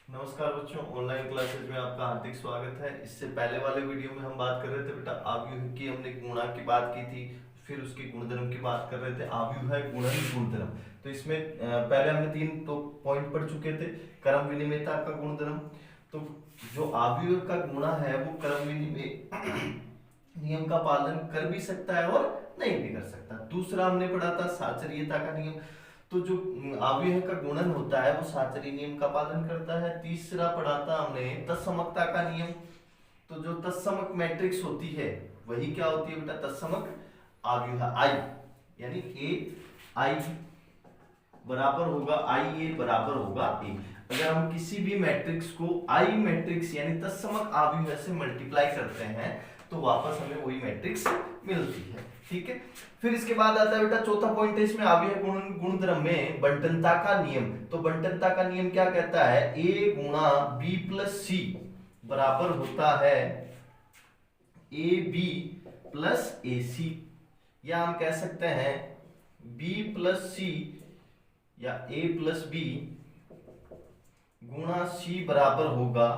नमस्कार बच्चों, online classes में आपका हार्दिक स्वागत है। इससे पहले वाले वीडियो में हम बात कर रहे थे बेटा आव्यूह की, हमने गुणा की बात की थी, फिर उसके गुणधर्म की बात कर रहे थे। आव्यूह है गुणन गुणधर्म। तो इसमें पहले हमने तीन तो पॉइंट पढ़ चुके थे। क्रम विनिमयता का गुणधर्म, तो जो आव्यूह का गुणा है वो क्रम विनिमय नियम का पालन कर भी सकता है और नहीं भी कर सकता। दूसरा हमने पढ़ा था साचरीयता का नियम, तो जो अवयव का गुणन होता है वो साचरी नियम का पालन करता है। तीसरा पढ़ा था हमने तत्समकता का नियम, तो जो तत्समक मैट्रिक्स होती है वही क्या होती है बेटा, तत्समक अवयव आई, यानी ए आई बराबर होगा आई, ए बराबर होगा ए। अगर हम किसी भी मैट्रिक्स को आई मैट्रिक्स यानी तत्समक अवयव से मल्टीप्लाई करते हैं तो वापस हमें वही मैट्रिक्स मिलती है। ठीक है, फिर इसके बाद आता है बेटा चौथा पॉइंट है इसमें अवयव गुणधर्म में बंटनता का नियम। तो बंटनता का नियम क्या कहता है, a गुणा बी प्लस सी बराबर होता है ए बी प्लस ए सी, या हम कह सकते हैं b प्लस सी या a प्लस बी गुणा c बराबर होगा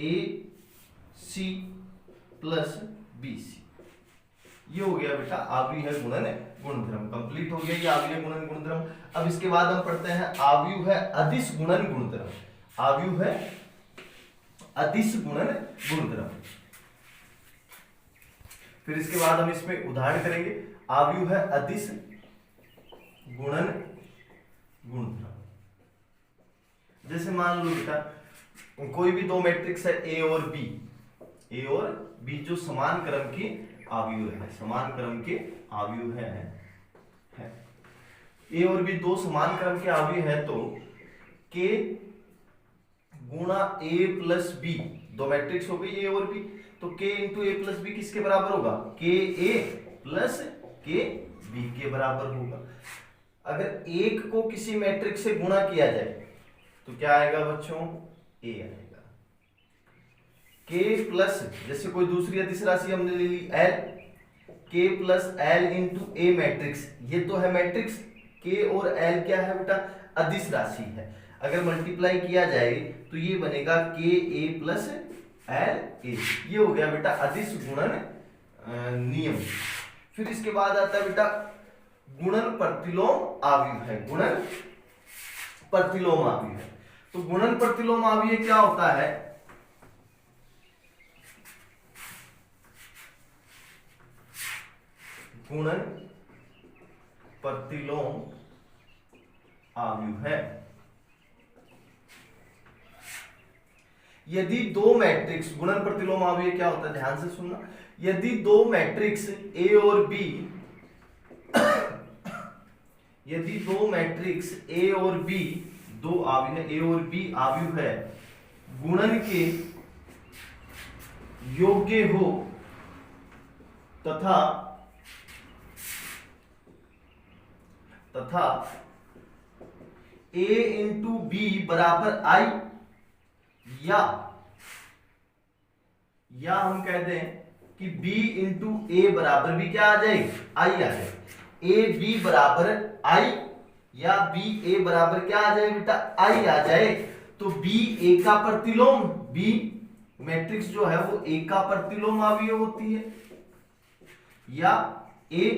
ए सी प्लस बी सी। ये हो गया बेटा आव्यूह गुणन गुणधर्म, कंप्लीट हो गया ये आव्यूह गुणन गुणधर्म। अब इसके बाद हम पढ़ते हैं आव्यूह अदिश गुणन गुणधर्म। आव्यूह अदिश गुणन गुणधर्म, फिर इसके बाद हम इसमें उदाहरण करेंगे। आव्यूह अदिश गुणन गुणधर्म, जैसे मान लो बेटा कोई भी दो मैट्रिक्स है ए और बी, ए और बी जो समान क्रम की अवयव है, समान क्रम के अवयव है। ए और बी दो समान क्रम के अवयव है, तो के गुणा ए प्लस बी, दो मैट्रिक्स हो गई ए और बी, तो के इंटू ए प्लस बी किसके बराबर होगा, के ए प्लस के बी के बराबर होगा। अगर एक को किसी मैट्रिक्स से गुणा किया जाए तो क्या आएगा बच्चों, ए आएगा। के प्लस, जैसे कोई दूसरी अदिश राशि हमने ले ली एल, के प्लस एल इंटू ए मैट्रिक्स, ये तो है मैट्रिक्स, के और एल क्या है बेटा, अदिश राशि है। अगर मल्टीप्लाई किया जाए तो ये बनेगा के ए प्लस एल ए, ये हो गया बेटा अदिश गुणन नियम। फिर इसके बाद आता है बेटा गुणन प्रतिलोम अवयव है, गुणन प्रतिलोम अवयव है। तो गुणन प्रतिलोम अवयव क्या होता है, गुणन प्रतिलोम अवयव है यदि दो मैट्रिक्स, गुणन प्रतिलोम अवयव क्या होता है ध्यान से सुनना, यदि दो मैट्रिक्स ए और बी यदि दो मैट्रिक्स ए और बी, दो अवयव ए और बी अवयव है, गुणन के योग्य हो तथा a इंटू बी बराबर आई, या हम कह दें कि b इंटू ए बराबर भी क्या आ जाए, आई आ जाए। ए बी बराबर आई या बी ए बराबर क्या आ जाए बेटा, आई आ जाए, तो b a का प्रतिलोम, b मैट्रिक्स जो है वो a का प्रतिलोम अवयव होती है, या a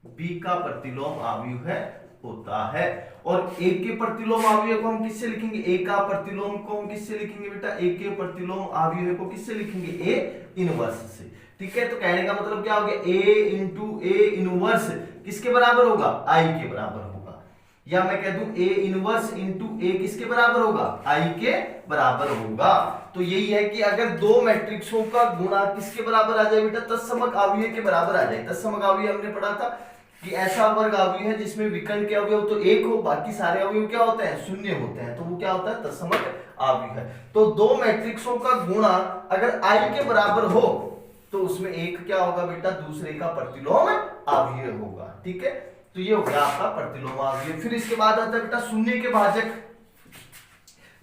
b का प्रतिलोम अवयव है होता है। और a के प्रतिलोम अवयव को हम किससे लिखेंगे, a का प्रतिलोम को हम किससे लिखेंगे बेटा, a के प्रतिलोम अवयव को किससे लिखेंगे, a इनवर्स से। ठीक है, तो कहने का मतलब क्या हो गया, a इंटू ए इनवर्स किसके बराबर होगा, i के बराबर होगा, या मैं कह दूं a इनवर्स इंटू a किसके बराबर होगा, i के बराबर होगा। तो यही है कि अगर दो मैट्रिक्सों का गुणा किसके बराबर आ जाए बेटा, तत्समक अवयव के बराबर आ जाए। तत्समक अवयव हमने पढ़ा था कि ऐसा वर्ग अवयव है जिसमें विकर्ण के अवयव तो एक हो, बाकी सारे अवयव क्या होते हैं, शून्य होते हैं, तो वो क्या होता है, तत्समक अवयव है। तो दो मैट्रिक्सों का गुणा अगर i के बराबर हो तो उसमें एक क्या होगा बेटा, दूसरे का प्रतिलोम अवयव होगा। ठीक है, तो ये हो गया आपका प्रतिलोम अवयव। फिर इसके बाद आता है बेटा शून्य के भाजक।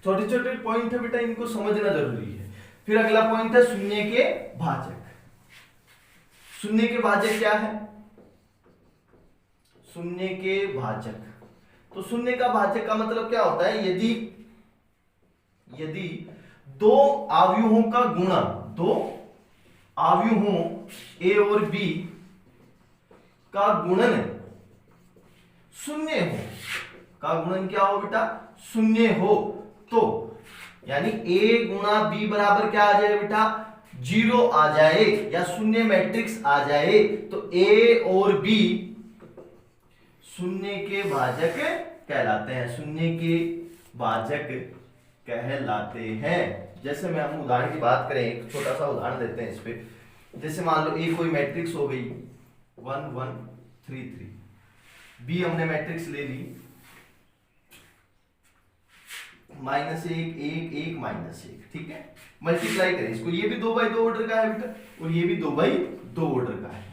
छोटे छोटे पॉइंट है बेटा, इनको समझना जरूरी है। फिर अगला पॉइंट है शून्य के भाजक। शून्य के भाजक क्या है, शून्य के भाजक, तो शून्य का भाजक का मतलब क्या होता है, यदि यदि दो अवयवों का गुणा, दो अवयवों ए और बी का गुणन शून्य हो, का गुणन क्या हो बेटा, शून्य हो, तो यानी ए गुणा बी बराबर क्या आ जाए बेटा, 0 आ जाए या शून्य मैट्रिक्स आ जाए, तो ए और बी शून्य के भाजक कहलाते हैं, शून्य के भाजक कहलाते हैं। जैसे मैं हम उदाहरण की बात करें, एक छोटा सा उदाहरण देते हैं इस पे। जैसे मान लो ए कोई मैट्रिक्स हो गई 1 1 3 3, बी हमने मैट्रिक्स ले ली -1 1 1 -1, ठीक है। मल्टीप्लाई करें इसको, ये भी 2/2 ऑर्डर का है बेटा और ये भी 2/2 ऑर्डर का है।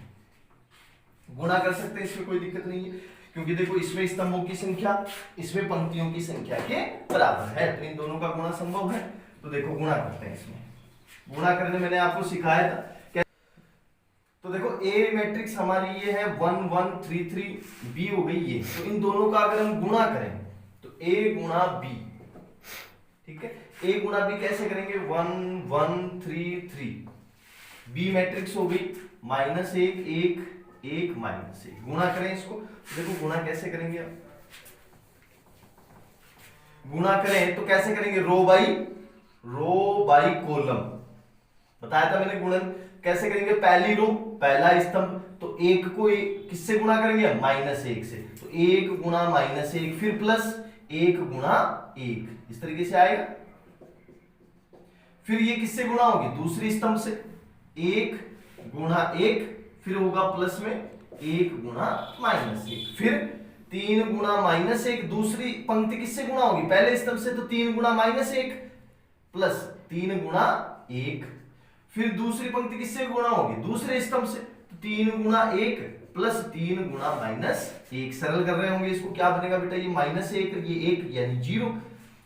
गुणा कर सकते हैं, इसमें कोई दिक्कत नहीं है, क्योंकि देखो इसमें स्तंभों की संख्या इसमें पंक्तियों की संख्या के बराबर है, तो इन दोनों का गुणा संभव है। तो देखो गुणा करते हैं, इसमें गुणा करने मैंने आपको सिखाया था क्या। तो देखो ए मैट्रिक्स हमारी ये है 1 1 3 3, बी हो गई ये, तो इन दोनों का अगर हम गुणा करें तो ए गुणा बी, ठीक है। ए गुणा बी कैसे करेंगे, 1 1 3 3, बी मैट्रिक्स हो गई -1 1 1 -1, गुणा करें इसको। देखो गुणा कैसे करेंगे, आप गुणा करें तो कैसे करेंगे, रो बाई कॉलम, बताया था मैंने गुणन कैसे करेंगे। पहली रो पहला स्तंभ, तो एक को किससे गुणा करेंगे, -1 से, तो 1 गुणा -1 फिर प्लस 1 गुणा 1, इस तरीके से आएगा। फिर ये किससे गुणा होगी, दूसरी स्तंभ से, 1 गुणा 1 फिर होगा प्लस में 1 गुणा -1, फिर 3 गुणा -1, दूसरी पंक्ति किससे गुणा होगी, पहले स्तंभ से, तो 3 गुणा -1 प्लस 3 गुणा 1, फिर दूसरी पंक्ति किससे गुणा होगी, दूसरे स्तंभ से, तो 3 गुणा 1 प्लस 3 गुणा -1। सरल कर रहे होंगे इसको, क्या बनेगा बेटा, ये -1 ये 1 यानी 0,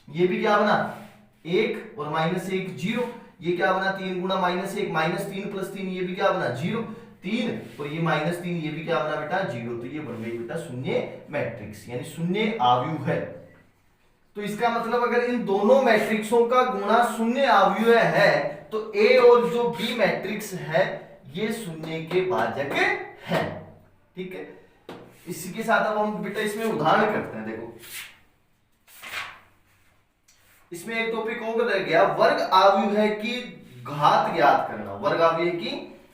ये भी क्या बना 1 और -1 0, ये क्या बना 3 गुणा -1 -3 प्लस 3, ये भी क्या बना 0 3, और ये -3 ये भी क्या बना बेटा 0, तो ये बन गई बेटा शून्य मैट्रिक्स, यानी शून्य अवयव है। तो इसका मतलब अगर इन दोनों मैट्रिक्सों का गुणा शून्य अवयव है, तो ए और जो बी मैट्रिक्स है ये शून्य के भाजक है, ठीक है। इसी के साथ अब हम बेटा इसमें उदाहरण करते हैं। देखो इसमें एक टॉपिक और रह गया, वर्ग अवयव है कि घात ज्ञात करना, वर्ग अवयव की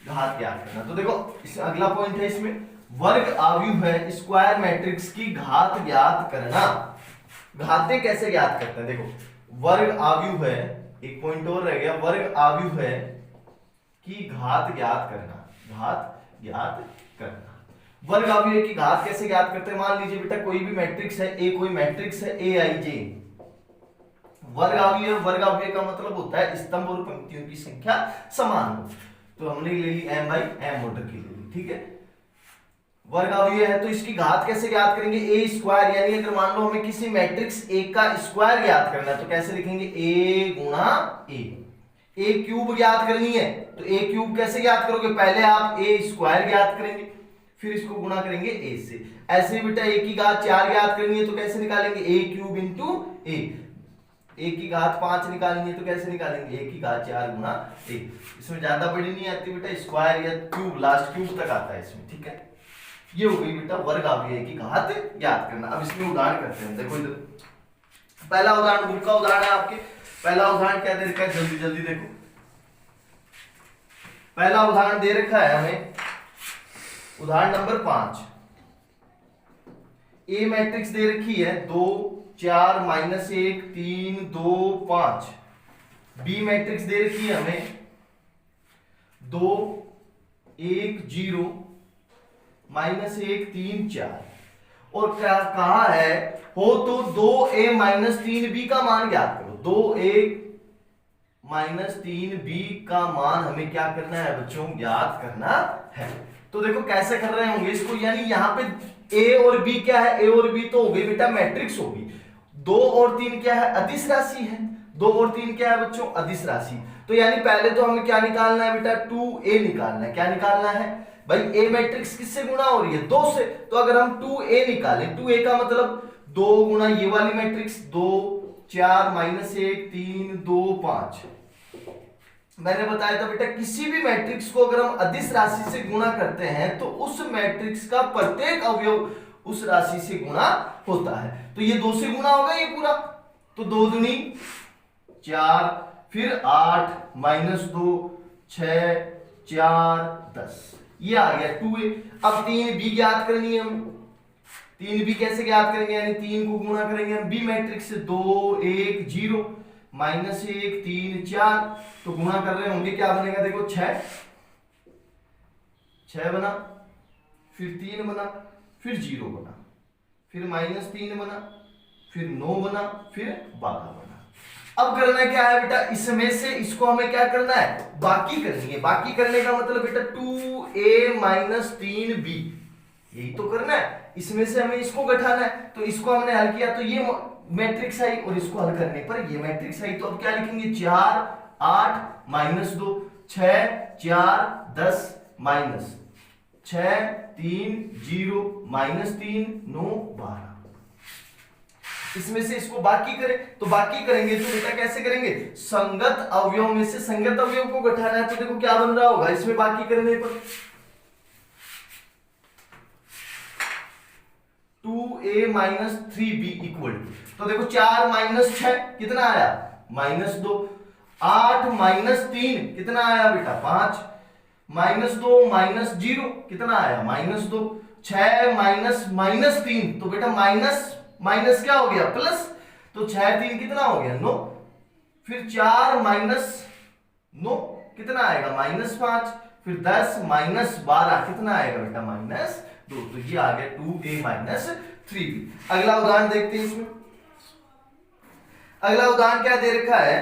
घात ज्ञात करना। तो देखो इस अगला पॉइंट है इसमें, वर्ग अवयव है स्क्वायर मैट्रिक्स की घात ज्ञात करना। घातें कैसे ज्ञात करते हैं, देखो वर्ग अवयव है, एक पॉइंट और रह गया, वर्ग अवयव है कि घात ज्ञात करना, घात ज्ञात करना। वर्ग अवयव की घात कैसे ज्ञात करते हैं, मान लीजिए बेटा कोई भी मैट्रिक्स है, ए कोई मैट्रिक्स है AIJ, वर्ग अवयव का मतलब होता है स्तंभ और पंक्तियों की संख्या समान हो, तो हमने ले ली m/m ऑर्डर की ले ली, ठीक है। वर्ग अवयव है तो इसकी घात कैसे ज्ञात करेंगे, ए स्क्वायर, यानी अगर मान लो हमें किसी मैट्रिक्स ए का स्क्वायर ज्ञात करना है तो कैसे लिखेंगे, ए गुणा ए क्यूब ज्ञात करनी है, तो ए क्यूब कैसे ज्ञात करोगे, पहले आप ए स्क्वायर ज्ञात करेंगे फिर इसको गुणा करेंगे ए से। ऐसे बेटा ए की घात 4 ज्ञात करनी है तो कैसे निकालेंगे, ए क्यूब इंटू ए की घात 5 निकालनी है तो कैसे निकालेंगे, ए की घात 4 गुणा ए। इसमें ज्यादा बड़ी नहीं आती बेटा, स्क्वायर या क्यूब लास्ट क्यूब तक आता है इसमें, ठीक है। ये हो गई बेटा वर्ग अवयव की घात ज्ञात करना। अब इसमें उदाहरण करते हैं। देखो इधर पहला उदाहरण बुक का उदाहरण है आपके, पहला उदाहरण क्या दे रखा है, जल्दी जल्दी देखो। पहला उदाहरण दे रखा है हमें, उदाहरण नंबर 5, ए मैट्रिक्स दे रखी है 2 4 -1 3 2 5, बी मैट्रिक्स दे रखी है हमें 2 1 0 -1 3 4, और क्या कहा है, हो तो 2a - 3b का मान ज्ञात करो। 2a - 3b का मान हमें क्या करना है बच्चों, ज्ञात करना है। तो देखो कैसे कर रहे होंगे इसको, यानी यहाँ पे a और b क्या है, a और b तो हो गई बेटा मैट्रिक्स होगी, 2 और 3 क्या है, अदिश राशि है, 2 और 3 क्या है बच्चों, अदिश राशि। तो यानी पहले तो हमें क्या निकालना है बेटा, 2a निकालना है। क्या निकालना है भाई, a मैट्रिक्स किससे गुणा हो रही है, 2 से, तो अगर हम 2a निकालें, 2a का मतलब 2 गुणा ये वाली मैट्रिक्स 2 4 माइनस 1 3 2 5। मैंने बताया था बेटा किसी भी मैट्रिक्स को अगर हम अदिश राशि से गुणा करते हैं तो उस मैट्रिक्स का प्रत्येक अवयव उस राशि से गुणा होता है। तो ये 2 से गुणा होगा ये पूरा, तो 2 दूनी 4, फिर 8 माइनस 2 6 4 10, ये आ गया 2a। अब 3b ज्ञात करनी है हमें। 3b कैसे ज्ञात करेंगे, यानी 3 को गुणा करेंगे हम बी मैट्रिक्स से, 2 1 0 माइनस 1 3 4, तो गुणा कर रहे होंगे क्या बनेगा, देखो 6 बना, फिर 3 बना, फिर 0 बना, फिर माइनस 3 बना, फिर 9 बना, फिर 12 बना। अब करना क्या है बेटा, इसमें से इसको हमें क्या करना है, बाकी करनी है। बाकी करने का मतलब बेटा 2a माइनस 3b, यही तो करना है। इसमें से हमें इसको घटाना है, तो इसको हमने हल किया तो ये मैट्रिक्स आई, और इसको हल करने पर ये मैट्रिक्स आई। तो अब क्या लिखेंगे, 4 8 माइनस 2 6 4 10 माइनस 6 3 0 माइनस 3 9 12। इसमें से इसको बाकी करें, तो बाकी करेंगे तो बेटा कैसे करेंगे, संगत अवयव में से संगत अवयव को घटाना है। तो देखो क्या बन रहा होगा इसमें बाकी करने पर, 2a minus 3b equal to, तो देखो 4 माइनस 6 कितना आया, माइनस 2, 8 माइनस 3 कितना आया बेटा 5, माइनस 2 माइनस 0 कितना आया माइनस 2, 6 माइनस माइनस 3, तो बेटा माइनस माइनस क्या हो गया प्लस, तो 6 3 कितना हो गया 9, फिर 4 माइनस 9 कितना आएगा माइनस 5, फिर 10 माइनस 12 कितना आएगा बेटा माइनस 2, तो ये आ गया 2a माइनस 3b। अगला उदाहरण देखते हैं इसमें। अगला उदाहरण क्या दे रखा है,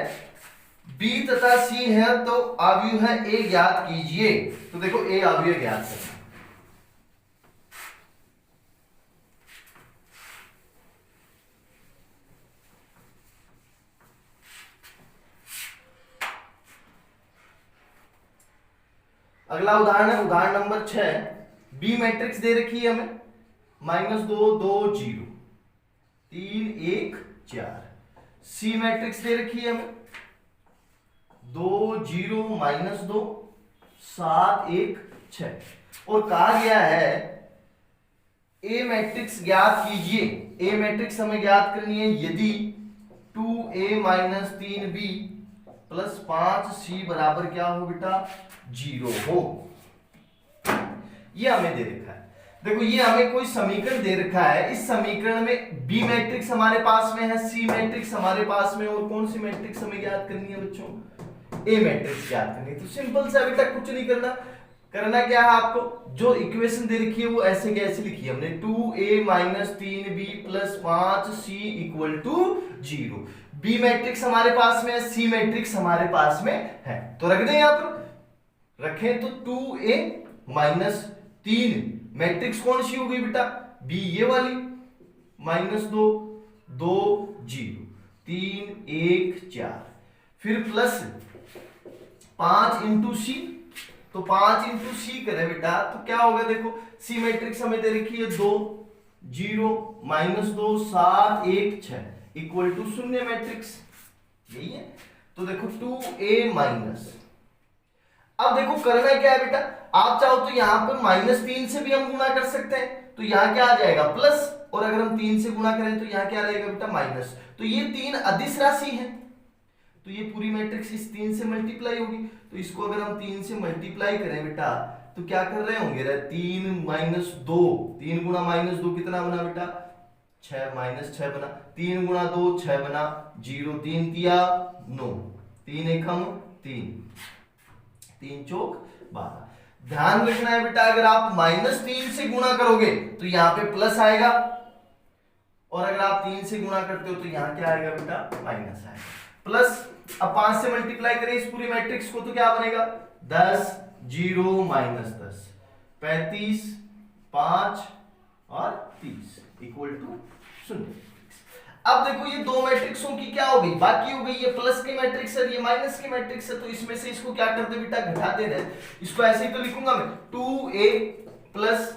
b तथा c है तो अवयव है a ज्ञात कीजिए। तो देखो a अवयव ज्ञात करना, अगला उदाहरण है उदाहरण नंबर 6। बी मैट्रिक्स दे रखी है हमें, -2 2 0 3 1 4। सी मैट्रिक्स दे रखी है हमें 2 0 -2 7 1 6, और कहा गया है ए मैट्रिक्स ज्ञात कीजिए। ए मैट्रिक्स हमें ज्ञात करनी है यदि 2a minus 3b plus 5c बराबर क्या हो बेटा 0 हो। ये हमें दे रखा है, देखो ये हमें कोई समीकरण दे रखा है। इस समीकरण में बी मैट्रिक्स हमारे पास में है, सी मैट्रिक्स हमारे पास में, और कौन सी मैट्रिक्स हमें ज्ञात करनी है बच्चों, ए मैट्रिक्स ज्ञात करनी है। तो सिंपल से अभी तक कुछ नहीं करना, करना क्या है आपको, जो इक्वेशन दे रखी है वो ऐसे कैसे लिखी है हमने, 2a minus 3b plus 5c equal to 0। B matrix हमारे पास में है, सी मैट्रिक्स हमारे पास में है, तो रख दें यहां पर, रखें तो 2a माइनस 3 मैट्रिक्स कौन सी हो गई बेटा बी, ये वाली, -2 2 0 3 1 4, फिर प्लस 5 इंटू सी, तो 5 इंटू सी करें बेटा तो क्या होगा, देखो सी मैट्रिक्स हमें दे रखी है 2 0 -2 7 1 6 इक्वल टू 0 मैट्रिक्स, यही है। तो देखो 2a माइनस, अब देखो करना क्या है बेटा, आप चाहो तो यहां पर -3 से भी हम गुणा कर सकते हैं, तो यहां क्या आ जाएगा प्लस, और अगर हम 3 से गुणा करें तो यहां क्या रहेगा बेटा माइनस। तो ये 3 अदिश राशि है, तो ये पूरी मैट्रिक्स इस 3 से मल्टीप्लाई होगी, तो इसको अगर हम 3 से मल्टीप्लाई करें बेटा तो क्या कर रहे होंगे, 3 -2, 3 गुणा -2 कितना बना बेटा 6 -6 बना, 3 गुणा 2 6 बना, 0 3 तिया 9, 3 एकम 3 3 चौक 12। ध्यान रखना है बेटा अगर आप -3 से गुणा करोगे तो यहां पे प्लस आएगा, और अगर आप 3 से गुणा करते हो तो यहां क्या आएगा बेटा माइनस आएगा, प्लस। अब 5 से मल्टीप्लाई करें इस पूरी मैट्रिक्स को तो क्या बनेगा 10 0 -10 35 5 और 30 इक्वल टू 0। अब देखो ये दो मैट्रिक्सों की क्या हो गई, बाकी हो गई, ये प्लस की मैट्रिक्स है, ये माइनस की मैट्रिक्स है, तो इसमें से इसको क्या करते बेटा घटाते रहे। इसको ऐसे ही तो लिखूंगा मैं 2a प्लस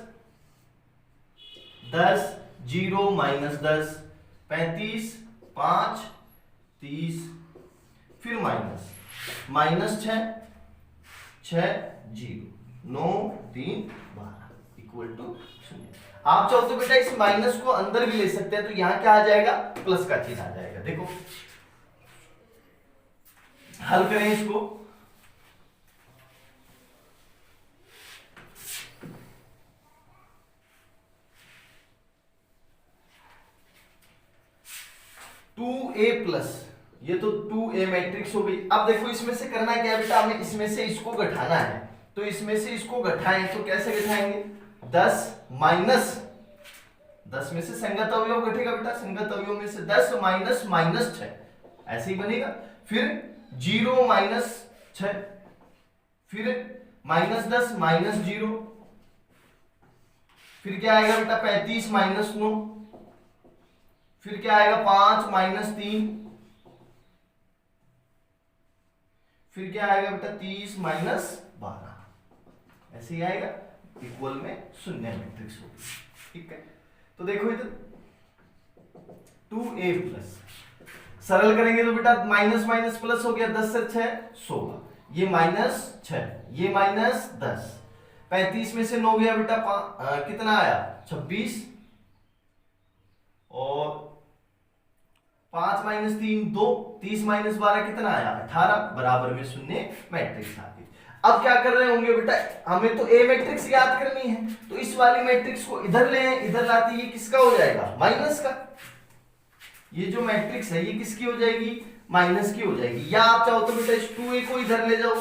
10 0 -10 35 5 30, फिर माइनस, -6, 6, 0, 9, 3, 12 इक्वल टू 0। आप चाहो तो बेटा इस माइनस को अंदर भी ले सकते हैं, तो यहां क्या आ जाएगा, प्लस का चिन्ह आ जाएगा। देखो हल करें इसको, टू ए प्लस, ये तो 2a मैट्रिक्स हो गई। अब देखो इसमें से करना क्या है बेटा, हमें इसमें से इसको घटाना है, तो इसमें से इसको घटाएं तो कैसे घटाएंगे, 10 माइनस 10 में से संगत अवयव घटेगा बेटा, संगत अवयव में से 10 माइनस -6 ऐसे ही बनेगा, फिर 0 -6, फिर -10 -0, फिर क्या आएगा बेटा 35 -9, फिर क्या आएगा 5 -3, फिर क्या आएगा बेटा 30 -12 ऐसे ही आएगा, इक्वल में शून्य मैट्रिक्स होगी। ठीक है, तो देखो इधर 2a प्लस, सरल करेंगे तो बेटा माइनस माइनस प्लस हो गया, 10 से 6 16, ये -6, ये -10, 35 में से 9 गया बेटा, कितना आया 26, और 5 -3 2, 30 -12 कितना आया 18, बराबर में शून्य मैट्रिक्स आ गई। अब क्या कर रहे होंगे बेटा, हमें तो ए मैट्रिक्स याद करनी है, तो इस वाली मैट्रिक्स को इधर ले आए, इधर लाते ये किसका हो जाएगा, माइनस का। ये जो मैट्रिक्स है ये किसकी हो जाएगी, माइनस की हो जाएगी। या आप चाहो तो बेटा इस 2a को इधर ले जाओ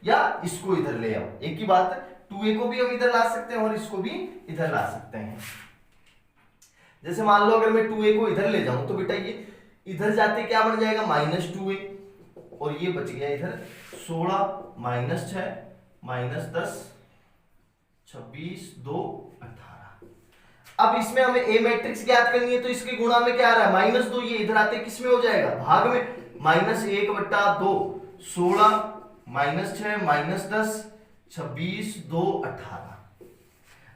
या इसको इधर ले आओ, एक ही बात है। 2a को भी हम इधर ला सकते हैं और इसको भी इधर ला सकते हैं। जैसे मान लो अगर मैं 2a को इधर ले जाऊं तो बेटा ये इधर जाते क्या बन जाएगा -2a, और ये बच गया इधर 16 -6 -10 26 2 18। अब इसमें हमें ए मैट्रिक्स ज्ञात करनी है, तो इसके गुणा में क्या आ रहा है -2, ये इधर आते किस में हो जाएगा, भाग में, -1/2 16 -6 -10 26 2 18।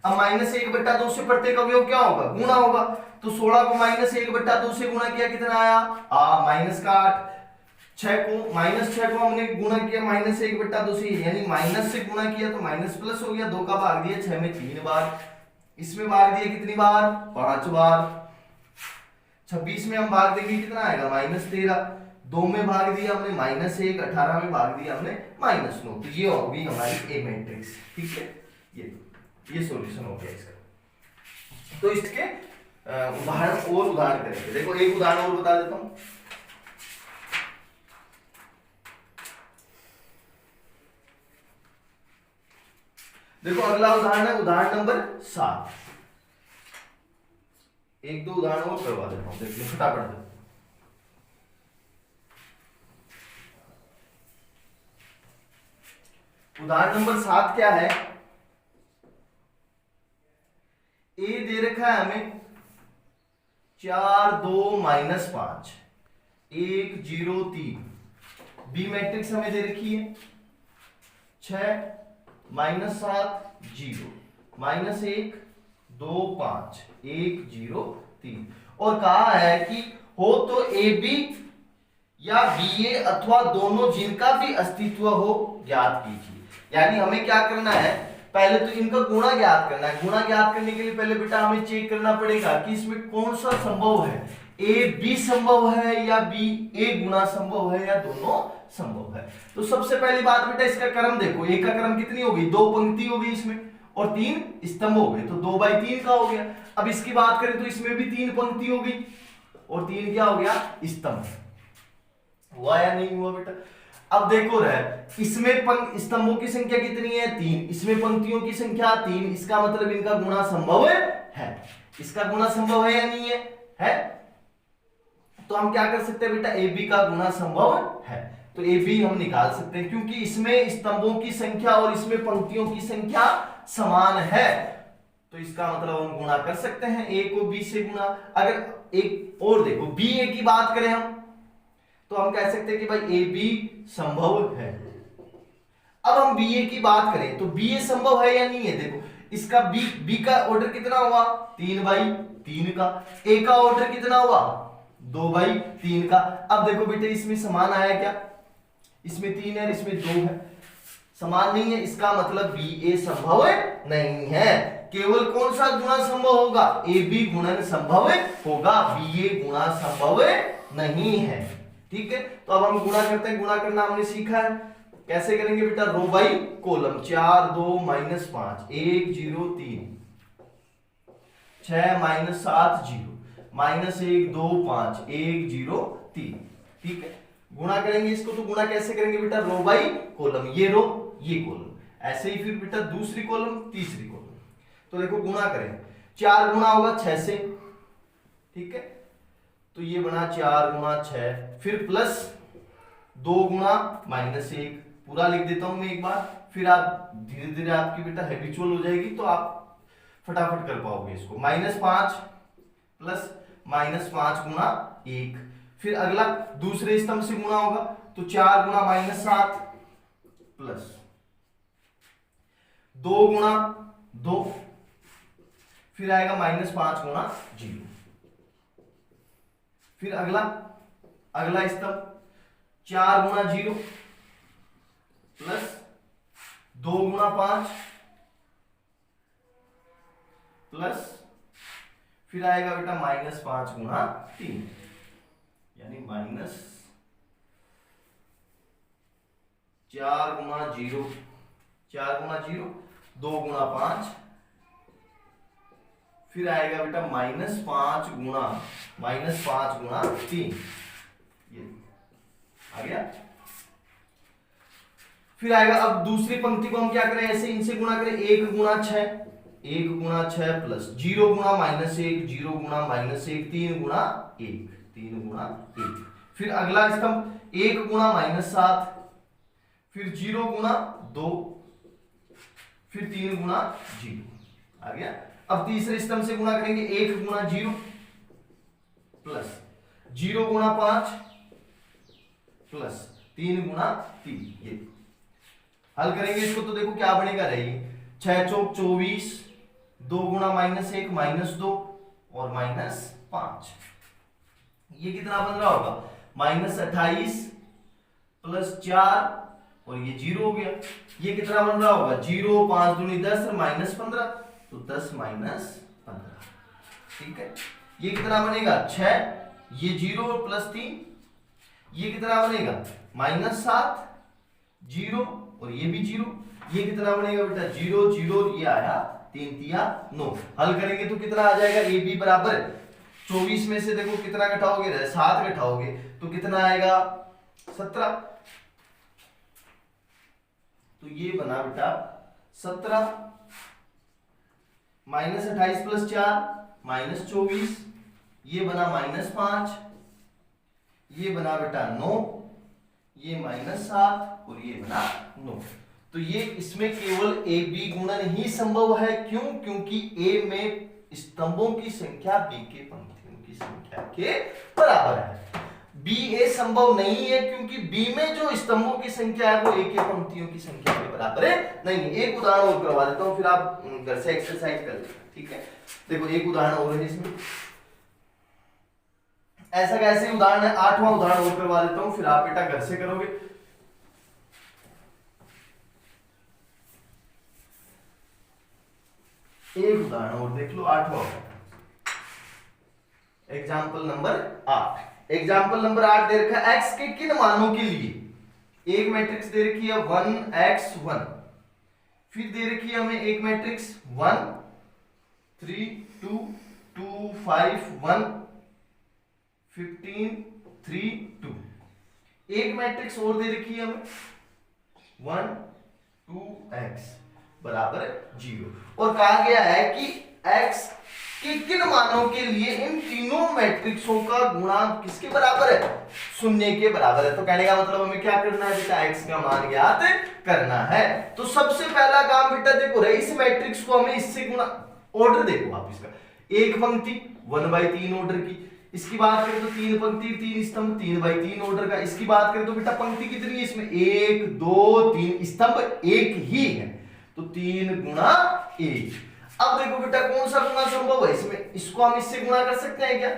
अब -1/2 से प्रत्येक अवयव क्या होगा, गुणा होगा, तो 16 को -1/2 से गुणा किया कितना आया -8, 6 को हमने गुणा किया -1/2 से, यानी माइनस से गुणा किया तो माइनस प्लस हो गया, 2 का भाग दिया 6 में 3 बार, इसमें भाग दिया कितनी बार 5 बार, 26 में हम भाग देंगे कितना आएगा -13, 2 में भाग दिया हमने -1, 18 में भाग दिया हमने -9, तो ये होगी हमारी ए मैट्रिक्स। ठीक है, ये सॉल्यूशन हो गया इसका। तो इसके उदाहरण करेंगे। देखो एक उदाहरण और बता देता हूं, देखो अगला उदाहरण है उदाहरण नंबर 7। एक दो उदाहरण और करवा देता हूं, देखिए फटाफट। उदाहरण नंबर 7 क्या है, ए दे रखा है हमें 4 2 -5 1 0 3, बी मैट्रिक्स हमें दे रखी है 6 -7 0 -1 2 5 1 0 3, और कहा है कि हो तो ए बी या बी ए अथवा दोनों जिनका भी अस्तित्व हो ज्ञात कीजिए। यानी हमें क्या करना है, पहले तो इनका गुणा ज्ञात करना है। गुणा ज्ञात करने के लिए पहले बेटा हमें चेक करना पड़ेगा कि इसमें कौन सा संभव है, ए बी संभव है या बी ए गुणा संभव है या दोनों संभव है। तो सबसे पहली बात बेटा इसका क्रम देखो, ए का क्रम कितनी हो गई, 2 पंक्ति हो गई इसमें और 3 स्तंभ हो गए, तो 2/3 का हो गया। अब इसकी बात करें तो इसमें भी 3 पंक्ति हो गई और 3 क्या हो गया, स्तंभ। हुआ या नहीं हुआ बेटा? अब देखो रहे, इसमें स्तंभों की संख्या कितनी है, 3, इसमें पंक्तियों की संख्या 3, इसका मतलब इनका गुणा संभव है। इसका गुणा संभव है या नहीं है? तो हम क्या कर सकते हैं बेटा, ए बी का गुणा संभव है, तो ए बी हम निकाल सकते हैं, क्योंकि इसमें स्तंभों की संख्या और इसमें पंक्तियों की संख्या समान है, तो इसका मतलब हम गुणा कर सकते हैं, ए को बी से गुणा। अगर एक और देखो, बी ए की बात करें हम, तो हम कह सकते हैं कि भाई ए बी संभव है। अब हम बी ए की बात करें तो बी ए संभव है या नहीं है, देखो इसका बी का ऑर्डर कितना हुआ, 3/3 का, ए का ऑर्डर कितना हुआ, 2/3 का। अब देखो बेटे इसमें समान आया क्या, इसमें 3 है इसमें 2 है, समान नहीं है, इसका मतलब बी ए संभव नहीं है। केवल कौन सा गुणा संभव होगा, ए बी गुणन संभव होगा, बी ए गुणा संभव नहीं है। ठीक है, तो अब हम गुणा करते हैं। गुणा करना हमने सीखा है, कैसे करेंगे बेटा, रो बाई कॉलम। 4 2 -5 1 0 3 6 -7 0 -1 2 5 1 0 3। ठीक है, गुणा करेंगे इसको, तो गुणा कैसे करेंगे बेटा, रो बाई कॉलम, ये रो ये कॉलम, ऐसे ही फिर बेटा दूसरी कॉलम तीसरी कॉलम। तो देखो गुणा करें, 4 गुणा होगा 6 से, ठीक है, तो ये बना 4 गुणा 6, फिर प्लस 2 गुणा -1, पूरा लिख देता हूं मैं एक बार, फिर आप धीरे धीरे आपकी बेटा हैबिचुअल हो जाएगी तो आप फटाफट कर पाओगे इसको। -5 प्लस -5 गुणा 1, फिर अगला दूसरे स्तंभ से गुणा होगा, तो 4 गुणा -7 प्लस 2 गुणा 2, फिर आएगा -5 गुणा 0, फिर अगला स्तंभ 4 गुणा 0 प्लस 2 गुणा 5 प्लस फिर आएगा बेटा -5 गुणा 3, यानी -4 गुणा 0, 4 गुणा 0 2 गुणा 5, फिर आएगा बेटा -5 गुणा 3, ये आ गया। फिर आएगा, अब दूसरी पंक्ति को हम क्या करें, ऐसे इनसे गुणा करें, 1 गुणा 6 प्लस 0 गुणा -1 0 गुणा -1 3 गुणा 1, फिर अगला स्तंभ 1 गुणा -7, फिर 0 गुणा 2, फिर 3 गुणा 0, आ गया। अब तीसरे स्तंभ से गुणा करेंगे, 1 गुणा 0 प्लस 0 गुणा 5 प्लस 3 गुणा 3, ये हल करेंगे इसको, तो देखो क्या बनेगा, रही 6 चौक 24, 2 गुणा -1 -2 और -5, ये कितना बन रहा होगा, -28 प्लस 4 और ये 0 हो गया, ये कितना बन रहा होगा, 0 5 दूनी 10 और -15, तो 10 -15, ठीक है। ये कितना बनेगा 6, ये 0 प्लस 3, ये कितना बनेगा -7 0 और ये भी 0, ये कितना बनेगा बेटा 0 0, ये आया 3 तिया 9। हल करेंगे तो कितना आ जाएगा, ए बी बराबर 24 में से देखो कितना घटाओगे, 7 घटाओगे तो कितना आएगा 17, तो ये बना बेटा 17 -28 प्लस 4 -24, ये बना -5, ये बना बेटा 9, ये -7 और ये बना 9। तो ये इसमें केवल ए बी गुणन ही संभव है, क्यों, क्योंकि ए में स्तंभों की संख्या बी के पंक्तियों की संख्या के बराबर है। बी ए संभव नहीं है क्योंकि बी में जो स्तंभों की संख्या है वो ए के पंक्तियों की संख्या के बराबर है नहीं। एक उदाहरण और करवा देता हूं, फिर आप घर से एक्सरसाइज कर लेना, ठीक है। देखो एक उदाहरण और है इसमें, ऐसा कैसे उदाहरण है, 8वां उदाहरण और करवा देता हूं, फिर आप बेटा घर से करोगे। एक उदाहरण और देख लो, 8वां एग्जाम्पल नंबर 8। एग्जाम्पल नंबर 8 दे रखा है, x के किन मानों के लिए एक मैट्रिक्स दे रखी है 1x1, फिर दे रखी है हमें एक मैट्रिक्स 1 3 2 2 5 1 15 3 2, एक मैट्रिक्स और दे रखी है हमें 1 2x बराबर 0, और कहा गया है कि x के किन मानों के लिए इन तीनों मैट्रिक्सों का गुणांक किसके बराबर है, 0 के बराबर है। तो कहने का मतलब हमें क्या करना है बेटा, x का मान ज्ञात करना है। तो सबसे पहला काम बेटा देखो, इस मैट्रिक्स को हमें इससे गुणा, ऑर्डर देखो आप इसका, एक पंक्ति 1/3 ऑर्डर की, इसकी बात करें तो 3 पंक्ति 3 स्तंभ 3/3 ऑर्डर का, इसकी बात करें तो बेटा पंक्ति कितनी है इसमें, 1 2 3 स्तंभ एक ही है, तो 3 गुणा 1। अब देखो बेटा कौन सा गुणा संभव है इसमें, इसको हम इससे गुणा कर सकते हैं क्या,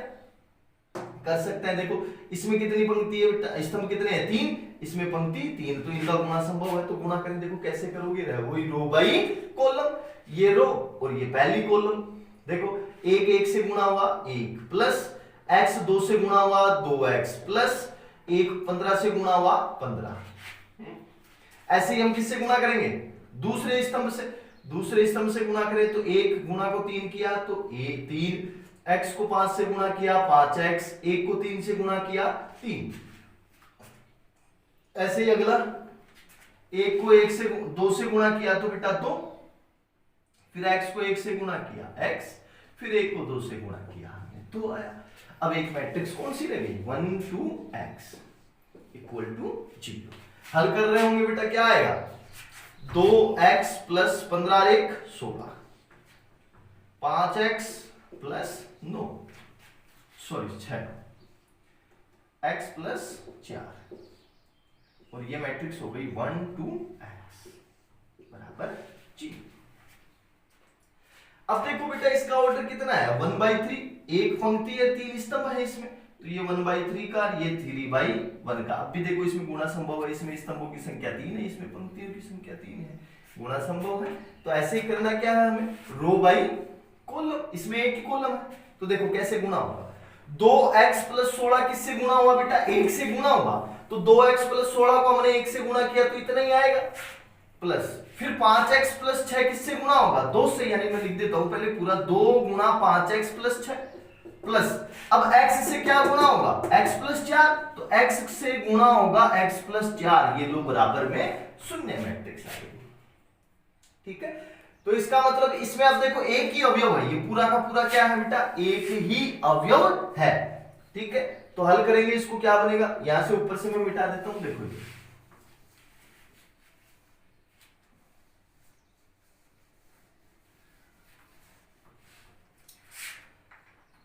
कर सकते हैं। देखो इसमें कितनी पंक्ति है बेटा, स्तंभ कितने हैं 3, इसमें पंक्ति 3, तो इनका गुणा संभव है। तो गुणा करें, देखो कैसे करोगे, वही रो बाई कॉलम, ये रो और ये पहली कॉलम। देखो 1 1 से गुणा हुआ 1 प्लस x 2 से गुणा हुआ 2x प्लस 1 15 से गुणा हुआ 15। ऐसे ही हम किससे गुणा करेंगे, दूसरे स्तंभ से। दूसरे स्तंभ से गुणा करें तो 1 गुणा को 3 किया तो 3, x को 5 से गुणा किया 5x, 1 को 3 से गुणा किया 3। ऐसे ही अगला 1 को 1 से 2 से गुणा किया तो बेटा 2, फिर x को 1 से गुणा किया x, फिर 1 को 2 से गुणा किया हमने 2 आया। अब एक मैट्रिक्स कौन सी रह गई, 1 2x इक्वल टू 0। हल कर रहे होंगे बेटा, क्या आएगा 2x plus 15 1 16, 5x plus 9 sorry 6, x plus 4, और ये मैट्रिक्स हो गई 1 2x बराबर 0। अब देखो बेटा इसका ऑर्डर कितना है 1/3, एक पंक्ति है 3 स्तंभ है इसमें, तो ये 1/3 का, ये 3/1 का। अब भी देखो इसमें गुणा संभव है, इसमें स्तंभों की संख्या 3 है, इसमें पंक्तियों की संख्या 3 है, गुणा संभव है। तो ऐसे ही करना क्या है हमें, रो बाई कॉलम, इसमें एक ही कॉलम है, तो देखो कैसे गुणा होगा। 2x प्लस 16 किससे गुणा हुआ बेटा, 1 से गुणा हुआ, तो 2x प्लस 16 को हमने 1 से गुणा किया तो इतना ही आएगा, प्लस फिर 5x प्लस 6 किससे गुणा होगा, 2 से, यानी मैं लिख देता हूं पहले पूरा 2 गुणा 5x प्लस 6, प्लस अब x से क्या गुणा होगा, x प्लस 4, तो x से गुणा होगा x प्लस 4, ये लो बराबर में शून्य मैट्रिक्स आएगी। ठीक है, तो इसका मतलब इसमें अब देखो एक ही अवयव है, ये पूरा का पूरा क्या है बेटा, एक ही अवयव है। ठीक है, तो हल करेंगे इसको, क्या बनेगा, यहां से ऊपर से मैं मिटा देता हूं, देखो ये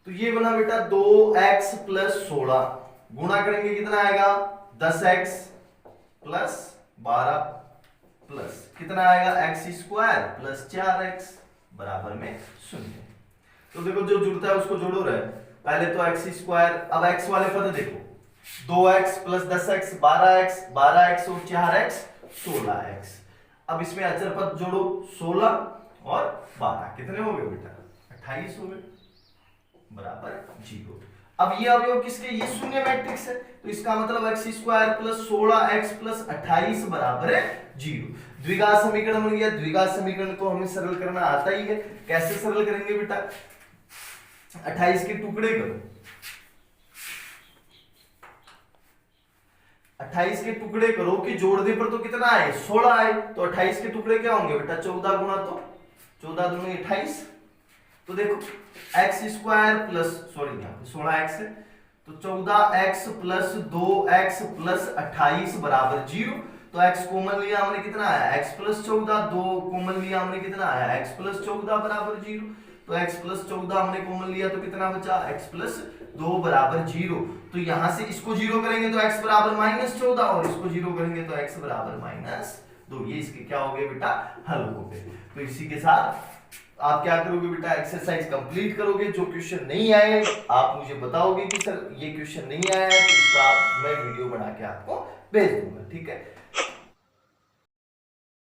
तो ये बना बेटा 2x प्लस 16, गुणा करेंगे कितना आएगा 10x प्लस 12 प्लस कितना आएगा x स्क्वायर प्लस 4x बराबर में 0। तो देखो जो जुड़ता है उसको जोड़ो रहे, पहले तो x स्क्वायर, अब x वाले पद देखो 2x plus 10x 12x, 12x और 4x 16x। अब इसमें अचर पद जोड़ो 16 और 12 कितने हो गए बेटा 28 हो गए बराबर 0। अब ये अवयव किसके, ये शून्य मैट्रिक्स है, तो इसका मतलब x square plus 16x plus 28 बराबर है 0। द्विघात समीकरण बन गया। द्विघात समीकरण को हमें सरल करना आता ही है, कैसे सरल करेंगे बेटा, 28 के टुकड़े करो, 28 के टुकड़े करो कि जोड़ने पर तो कितना आए 16 आए, तो 28 के टुकड़े क्या होंगे बेटा 14 गुना, तो 14 दूनी 28, तो देखो x स्क्वायर प्लस सॉरी यहाँ पे 16x है, तो 14x प्लस 2x प्लस 28 बराबर 0। तो x कॉमन लिया हमने कितना आया x प्लस 14, 2 कॉमन लिया हमने कितना आया x प्लस 14 बराबर 0। तो x प्लस 14 हमने कॉमन लिया तो कितना बचा x प्लस 2 बराबर 0। तो यहां से इसको 0 करेंगे तो x बराबर -14 और इसको 0 करेंगे तो x बराबर -2। ये इसके क्या हो गए बेटा हल हो गए। तो इसी के साथ आप क्या करोगे बेटा एक्सरसाइज कंप्लीट करोगे। जो क्वेश्चन नहीं आए आप मुझे बताओगे कि सर ये क्वेश्चन नहीं आया है, तो इसका मैं वीडियो बना के आपको भेज दूंगा। ठीक है।